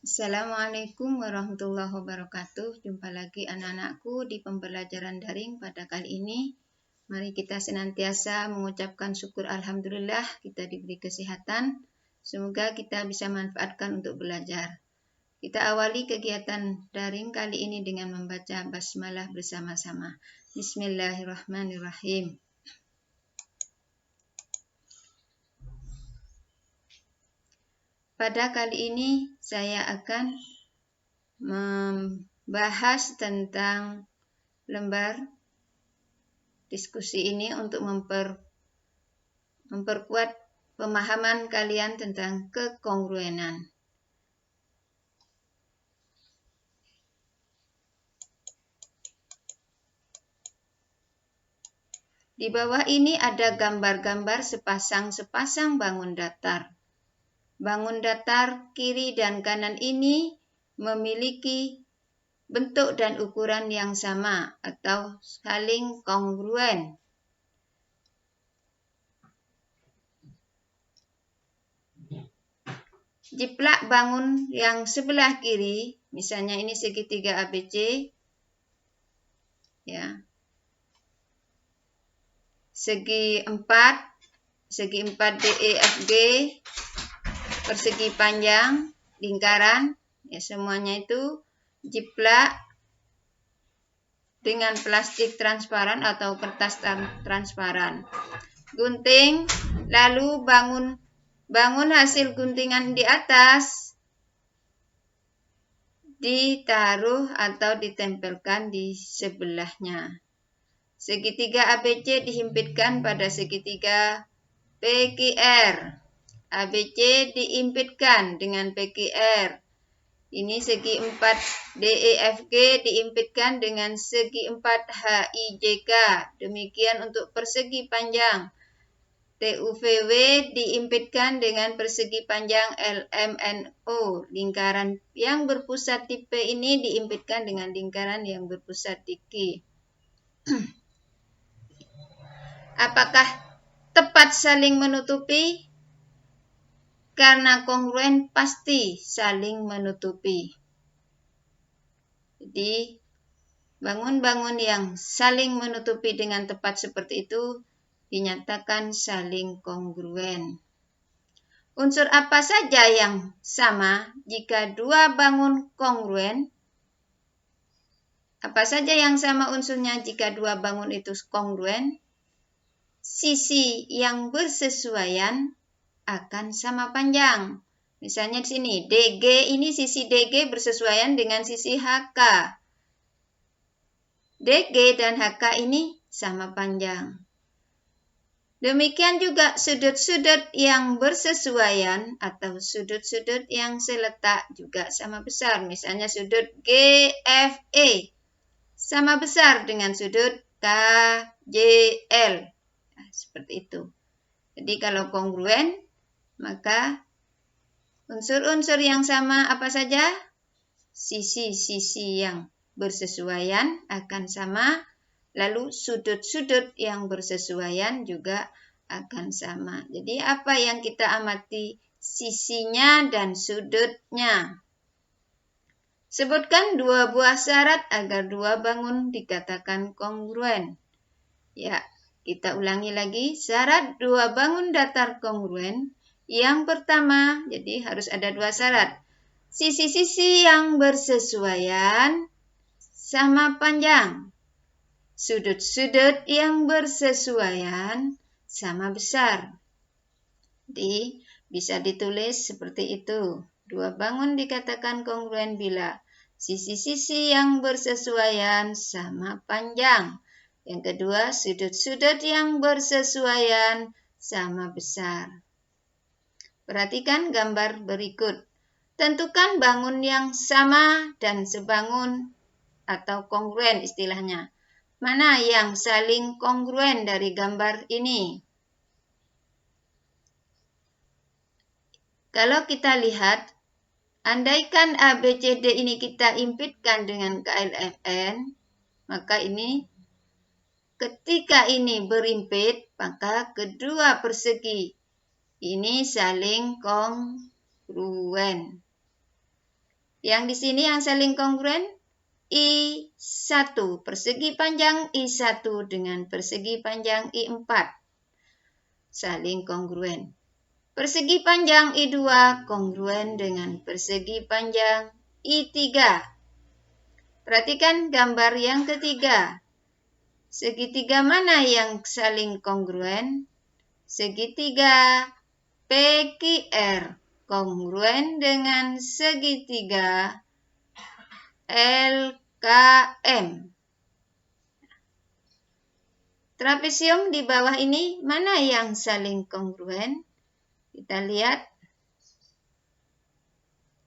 Assalamualaikum warahmatullahi wabarakatuh. Jumpa lagi anak-anakku di pembelajaran daring pada kali ini. Mari kita senantiasa mengucapkan syukur alhamdulillah kita diberi kesehatan. Semoga kita bisa manfaatkan untuk belajar. Kita awali kegiatan daring kali ini dengan membaca basmalah bersama-sama. Bismillahirrahmanirrahim. Pada kali ini saya akan membahas tentang lembar diskusi ini untuk memperkuat pemahaman kalian tentang kekongruenan. Di bawah ini ada gambar-gambar sepasang bangun datar. Bangun datar kiri dan kanan ini memiliki bentuk dan ukuran yang sama atau saling kongruen. Jiplak bangun yang sebelah kiri, misalnya ini segitiga ABC, ya. Segi 4 DEFG, persegi panjang, lingkaran, ya semuanya itu jiplak dengan plastik transparan atau kertas transparan. Gunting, lalu bangun hasil guntingan di atas ditaruh atau ditempelkan di sebelahnya. Segitiga ABC dihimpitkan pada segitiga PQR. ABC diimpitkan dengan PQR. Ini segi 4 DEFG diimpitkan dengan segi 4 HIJK. Demikian untuk persegi panjang. TUVW diimpitkan dengan persegi panjang LMNO. Lingkaran yang berpusat di P ini diimpitkan dengan lingkaran yang berpusat di Q. Apakah tepat saling menutupi? Karena kongruen pasti saling menutupi. Jadi, bangun-bangun yang saling menutupi dengan tepat seperti itu dinyatakan saling kongruen. Unsur apa saja yang sama jika dua bangun kongruen? Apa saja yang sama unsurnya jika dua bangun itu kongruen? Sisi yang bersesuaian akan sama panjang. Misalnya di sini, DG ini sisi DG bersesuaian dengan sisi HK. DG dan HK ini sama panjang. Demikian juga sudut-sudut yang bersesuaian atau sudut-sudut yang seletak juga sama besar. Misalnya sudut GFE sama besar dengan sudut KJL. Nah, seperti itu. Jadi kalau kongruen, maka unsur-unsur yang sama apa saja? Sisi-sisi yang bersesuaian akan sama, lalu sudut-sudut yang bersesuaian juga akan sama. Jadi apa yang kita amati? Sisinya dan sudutnya. Sebutkan dua buah syarat agar dua bangun dikatakan kongruen. Ya, kita ulangi lagi. Syarat dua bangun datar kongruen. Yang pertama, jadi harus ada dua syarat. Sisi-sisi yang bersesuaian sama panjang. Sudut-sudut yang bersesuaian sama besar. Jadi, bisa ditulis seperti itu. Dua bangun dikatakan kongruen bila sisi-sisi yang bersesuaian sama panjang. Yang kedua, sudut-sudut yang bersesuaian sama besar. Perhatikan gambar berikut. Tentukan bangun yang sama dan sebangun atau kongruen istilahnya. Mana yang saling kongruen dari gambar ini? Kalau kita lihat, andaikan ABCD ini kita impitkan dengan KLMN, maka ini ketika ini berimpit, maka kedua persegi ini saling kongruen. Yang di sini yang saling kongruen I1, persegi panjang I1 dengan persegi panjang I4. Saling kongruen. Persegi panjang I2 kongruen dengan persegi panjang I3. Perhatikan gambar yang ketiga. Segitiga mana yang saling kongruen? Segitiga PQR kongruen dengan segitiga LKM. Trapesium di bawah ini mana yang saling kongruen? Kita lihat.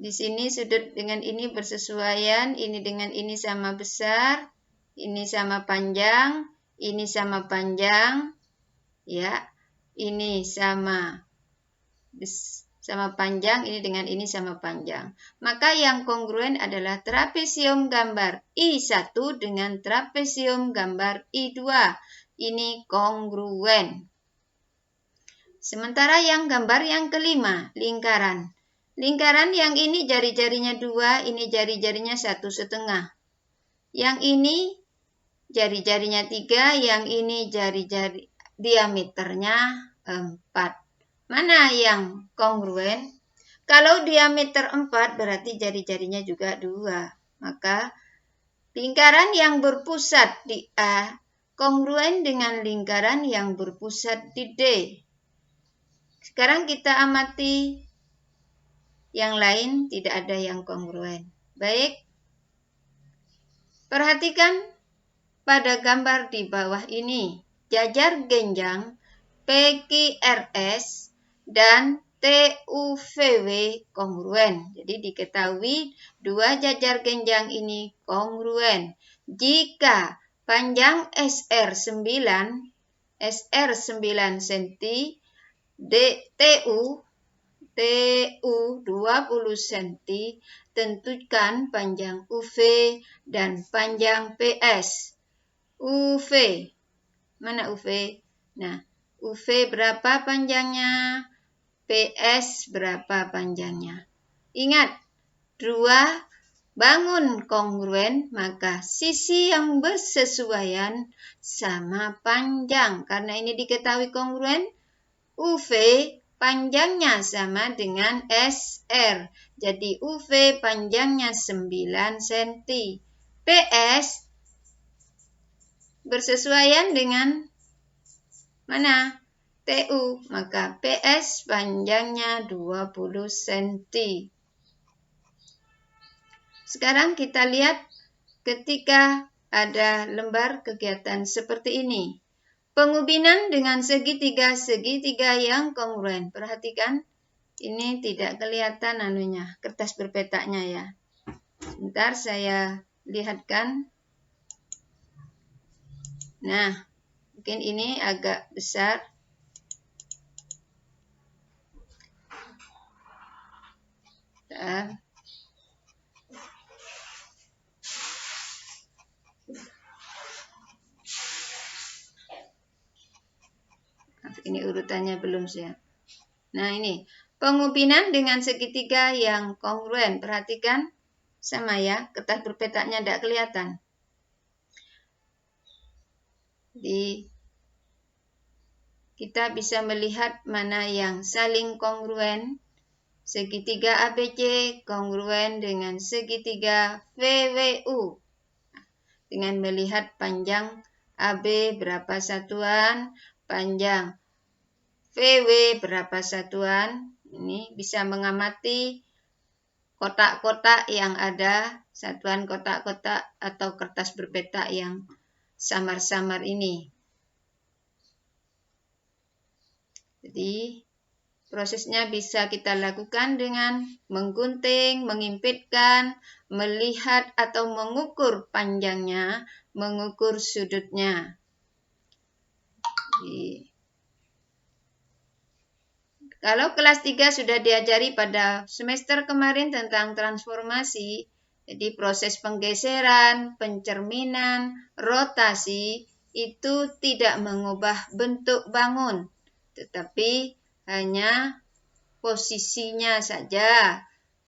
Di sini sudut dengan ini bersesuaian, ini dengan ini sama besar, ini sama panjang, ini sama panjang, ya. Ini sama panjang, ini dengan ini sama panjang. Maka yang kongruen adalah trapesium gambar I1 dengan trapesium gambar I2. Ini kongruen. Sementara yang gambar yang kelima, lingkaran. Lingkaran yang ini jari-jarinya 2, ini jari-jarinya 1,5. Yang ini jari-jarinya 3, yang ini jari-jari diameternya 4. Mana yang kongruen? Kalau diameter 4 berarti jari-jarinya juga 2. Maka lingkaran yang berpusat di A kongruen dengan lingkaran yang berpusat di D. Sekarang kita amati yang lain, tidak ada yang kongruen. Baik, perhatikan pada gambar di bawah ini. Jajar genjang PQRS dan TUVW kongruen. Jadi diketahui dua jajar genjang ini kongruen. Jika panjang SR 9 cm, TU 20 cm, tentukan panjang UV dan panjang PS. UV, mana UV? Nah, UV berapa panjangnya? PS berapa panjangnya? Ingat, dua bangun kongruen, maka sisi yang bersesuaian sama panjang. Karena ini diketahui kongruen, UV panjangnya sama dengan SR. Jadi UV panjangnya 9 cm. PS bersesuaian dengan mana? TU. Maka PS panjangnya 20 cm. Sekarang kita lihat ketika ada lembar kegiatan seperti ini. Pengubinan dengan segitiga yang kongruen. Perhatikan, ini tidak kelihatan kertas berpetaknya ya. Sebentar saya lihatkan. Nah, mungkin ini agak besar. Bentar. Ini urutannya belum siap. Nah, ini pengubinan dengan segitiga yang kongruen. Perhatikan, sama ya, kertas berpetaknya tidak kelihatan. Jadi, kita bisa melihat mana yang saling kongruen. Segitiga ABC kongruen dengan segitiga VWU. Dengan melihat panjang AB berapa satuan, panjang VW berapa satuan. Ini bisa mengamati kotak-kotak yang ada, satuan kotak-kotak atau kertas berpetak yang samar-samar ini. Jadi, prosesnya bisa kita lakukan dengan menggunting, mengimpitkan, melihat atau mengukur panjangnya, mengukur sudutnya. Jadi, kalau kelas 3 sudah diajari pada semester kemarin tentang transformasi, jadi proses penggeseran, pencerminan, rotasi, itu tidak mengubah bentuk bangun, tetapi hanya posisinya saja.